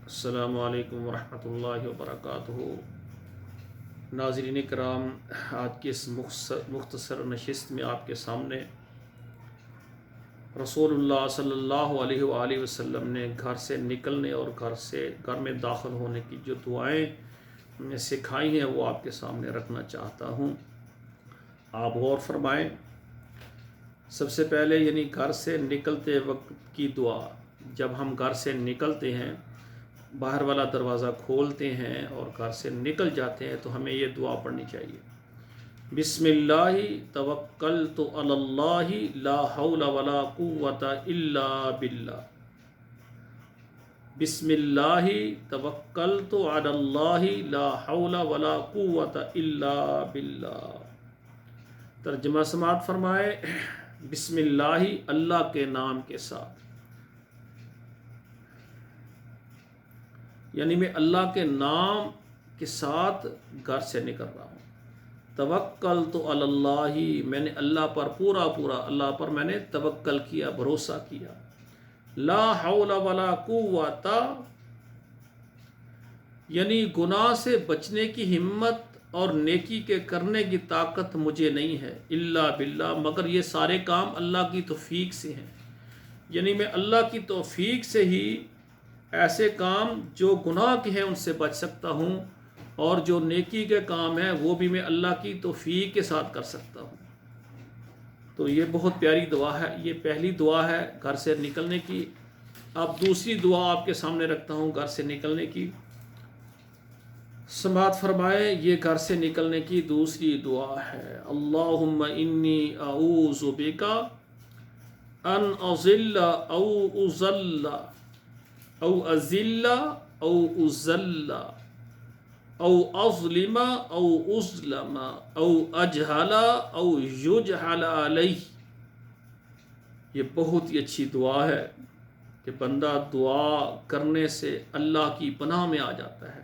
السلام علیکم ورحمۃ اللہ وبرکاتہ۔ ناظرین کرام، آج کی اس مختصر نشست میں آپ کے سامنے رسول اللہ صلی اللہ علیہ وآلہ وسلم نے گھر سے نکلنے اور گھر میں داخل ہونے کی جو دعائیں سکھائی ہیں وہ آپ کے سامنے رکھنا چاہتا ہوں۔ آپ غور فرمائیں۔ سب سے پہلے گھر سے نکلتے وقت کی دعا، جب ہم گھر سے نکلتے ہیں، باہر والا دروازہ کھولتے ہیں اور گھر سے نکل جاتے ہیں تو ہمیں یہ دعا پڑھنی چاہیے۔ بسم اللہ توکلت علی اللہ لا حول ولا قوت الا باللہ۔ بسم اللہ توکلت علی اللہ لا حول ولا قوت الا باللہ۔ ترجمہ سماعت فرمائے۔ بسم اللہ، اللہ کے نام کے ساتھ، میں اللہ کے نام کے ساتھ گھر سے نکل رہا ہوں۔ توکلت علی اللہ، میں نے اللہ پر پورا اللہ پر میں نے توکل کیا، بھروسہ کیا۔ لا حول ولا قوت، گناہ سے بچنے کی ہمت اور نیکی کے کرنے کی طاقت مجھے نہیں ہے، الا باللہ، مگر یہ سارے کام اللہ کی توفیق سے ہیں۔ میں اللہ کی توفیق سے ہی ایسے کام جو گناہ کے ہیں ان سے بچ سکتا ہوں، اور جو نیکی کے کام ہیں وہ بھی میں اللہ کی توفیق کے ساتھ کر سکتا ہوں۔ تو یہ بہت پیاری دعا ہے، یہ پہلی دعا ہے گھر سے نکلنے کی۔ اب دوسری دعا آپ کے سامنے رکھتا ہوں گھر سے نکلنے کی۔ سماعت فرمائے، یہ گھر سے نکلنے کی دوسری دعا ہے۔ اللہم انی اعوذ بک ان اضل او اضل او ازل او ازل او اظلم او اظلم او اجہل او یجہل علیہ۔ یہ بہت ہی اچھی دعا ہے کہ بندہ دعا کرنے سے اللہ کی پناہ میں آ جاتا ہے۔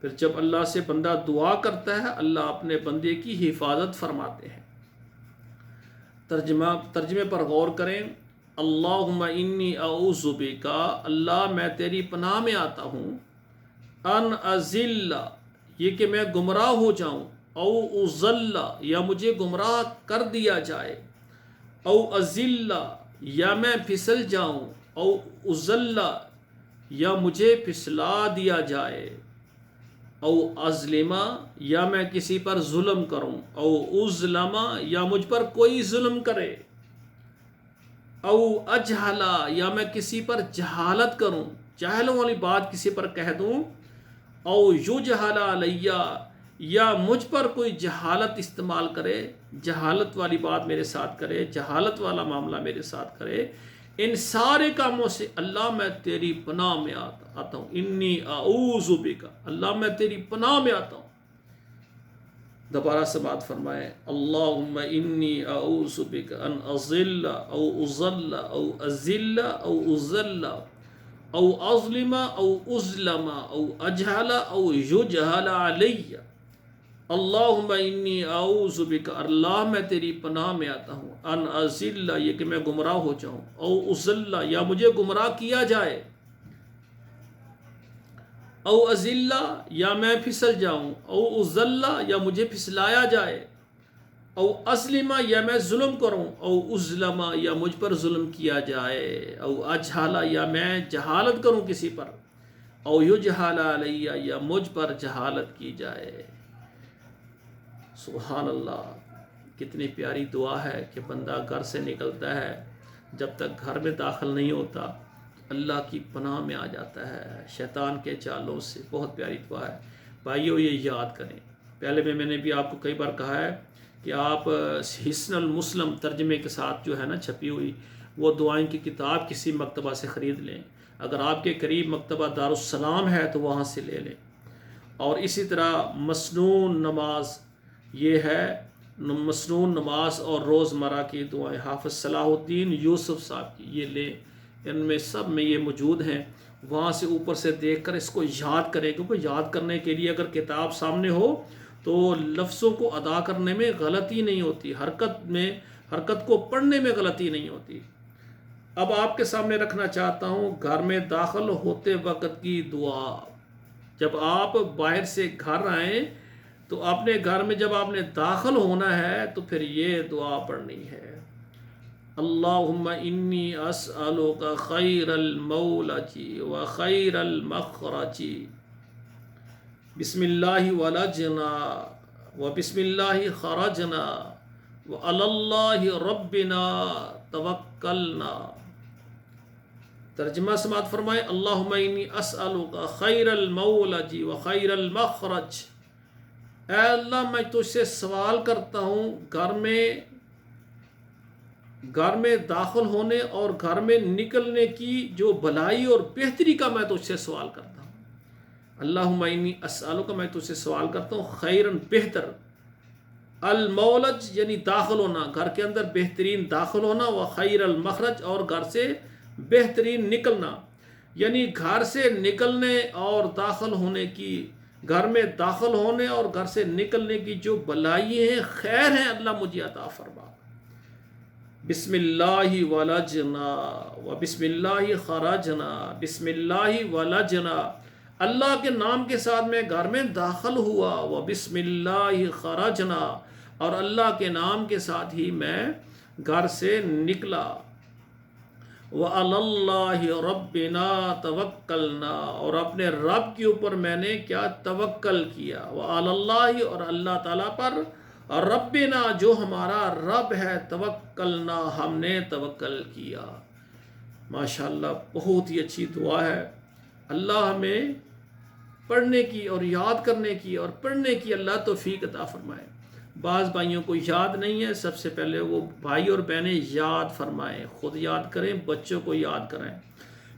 پھر جب اللہ سے بندہ دعا کرتا ہے، اللہ اپنے بندے کی حفاظت فرماتے ہیں۔ ترجمے پر غور کریں۔ اللہم انی اعوذ بک، اللہ میں تیری پناہ میں آتا ہوں، ان اضل، یہ کہ میں گمراہ ہو جاؤں، او اضل، یا مجھے گمراہ کر دیا جائے، او ازل، یا میں پھسل جاؤں، او ازل، یا مجھے پھسلا دیا جائے، او ازلم، یا میں کسی پر ظلم کروں، او ازلم، یا مجھ پر کوئی ظلم کرے، او اجہل، یا میں کسی پر جہالت کروں، جہلوں والی بات کسی پر کہہ دوں، او یجہل علیہ، یا مجھ پر کوئی جہالت استعمال کرے، جہالت والی بات میرے ساتھ کرے، جہالت والا معاملہ میرے ساتھ کرے، ان سارے کاموں سے اللہ میں تیری پناہ میں آتا ہوں۔ انی اعوذ بک، اللہ میں تیری پناہ میں آتا ہوں۔ دوبارہ سماعت فرمائیں۔ اللہم انی اعوذ بک ان اضل او اضل او ازل او ازل او اظلم او اظلم او اجہل او یجہل علیہ۔ اللہم انی اعوذ بک، اللہ میں تیری پناہ میں آتا ہوں، ان اضل، یہ کہ میں گمراہ ہو جاؤں، او اضل، یا مجھے گمراہ کیا جائے، او ازل، یا میں پھسل جاؤں، او ازل، یا مجھے پھسلایا جائے، او اسلم، یا میں ظلم کروں، او ازلم، یا مجھ پر ظلم کیا جائے، او اجہل، یا میں جہالت کروں کسی پر، او یجہل علیہ، یا مجھ پر جہالت کی جائے۔ سبحان اللہ، کتنی پیاری دعا ہے کہ بندہ گھر سے نکلتا ہے، جب تک گھر میں داخل نہیں ہوتا اللہ کی پناہ میں آ جاتا ہے شیطان کے چالوں سے۔ بہت پیاری دعا ہے بھائیو، یہ یاد کریں۔ پہلے میں نے بھی آپ کو کئی بار کہا ہے کہ آپ حسن المسلم ترجمے کے ساتھ جو ہے نا چھپی ہوئی وہ دعائیں کی کتاب کسی مکتبہ سے خرید لیں۔ اگر آپ کے قریب مکتبہ دارالسلام ہے تو وہاں سے لے لیں۔ اور اسی طرح مسنون نماز، یہ ہے مسنون نماز اور روزمرہ کی دعائیں حافظ صلاح الدین یوسف صاحب کی، یہ لیں، ان میں سب میں یہ موجود ہیں۔ وہاں سے اوپر سے دیکھ کر اس کو یاد کریں، کیونکہ یاد کرنے کے لیے اگر کتاب سامنے ہو تو لفظوں کو ادا کرنے میں غلطی نہیں ہوتی، حرکت کو پڑھنے میں غلطی نہیں ہوتی۔ اب آپ کے سامنے رکھنا چاہتا ہوں گھر میں داخل ہوتے وقت کی دعا. جب آپ باہر سے گھر آئیں تو اپنے گھر میں جب آپ نے داخل ہونا ہے تو پھر یہ دعا پڑھنی ہے. اللہم انی اسألک خیر المولج و خیر المخرج بسم اللہ ولجنا و بسم اللہ خرجنا و علی اللہ ربنا توکلنا. ترجمہ سماعت فرمائے. اللہم انی اسألک خیر المولج و خیر المخرج. اے اللہ میں تجھ سے سوال کرتا ہوں گھر میں داخل ہونے اور گھر میں نکلنے کی جو بھلائی اور بہتری کا میں تجھ سے سوال کرتا ہوں. اللہم انی اسألک میں تجھ سے سوال کرتا ہوں خیرن بہتر، المولج یعنی داخل ہونا، گھر کے اندر بہترین داخل ہونا، و خیر المخرج اور گھر سے بہترین نکلنا، یعنی گھر سے نکلنے اور داخل ہونے کی، گھر میں داخل ہونے اور گھر سے نکلنے کی جو بھلائی ہیں خیر ہیں اللہ مجھے عطا فرما. بسم اللہ ولجنا و بسم اللہ خرجنا بسم اللہ ولجنا. اللہ کے نام کے ساتھ میں گھر میں داخل ہوا، و بسم اللہ خرجنا اور اللہ کے نام کے ساتھ ہی میں گھر سے نکلا. وعلی اللہ ربنا توکلنا اور اپنے رب کے اوپر میں نے کیا توکل کیا. وعلی اللہ اور اللہ تعالیٰ پر، اور ربنا جو ہمارا رب ہے، توکلنا ہم نے توکل کیا. ماشاءاللہ بہت ہی اچھی دعا ہے. اللہ ہمیں پڑھنے کی اور یاد کرنے کی اور پڑھنے کی اللہ توفیق عطا فرمائے. بعض بھائیوں کو یاد نہیں ہے، سب سے پہلے وہ بھائی اور بہنیں یاد فرمائیں، خود یاد کریں، بچوں کو یاد کرائیں.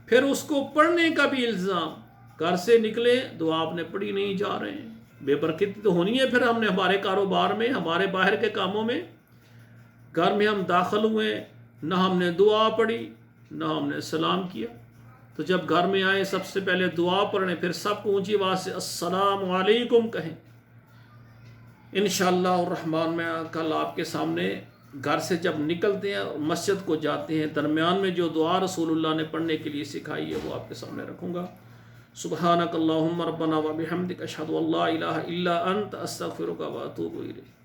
پھر اس کو پڑھنے کا بھی الزام. گھر سے نکلے دعا آپ نے پڑھی نہیں جا رہے ہیں، بے برکتی تو ہونی ہے. پھر ہم نے ہمارے کاروبار میں، ہمارے باہر کے کاموں میں، گھر میں ہم داخل ہوئے، نہ ہم نے دعا پڑھی نہ ہم نے سلام کیا. تو جب گھر میں آئے سب سے پہلے دعا پڑھیں، پھر سب کو اونچی آواز سے السلام علیکم کہیں. انشاءاللہ الرحمن میں کل آپ کے سامنے گھر سے جب نکلتے ہیں اور مسجد کو جاتے ہیں، درمیان میں جو دعا رسول اللہ نے پڑھنے کے لیے سکھائی ہے وہ آپ کے سامنے رکھوں گا. سبحانک اللہم ربنا و بحمدک اشہد ان لا الہ الا انت استغفرک و اتوب الیک.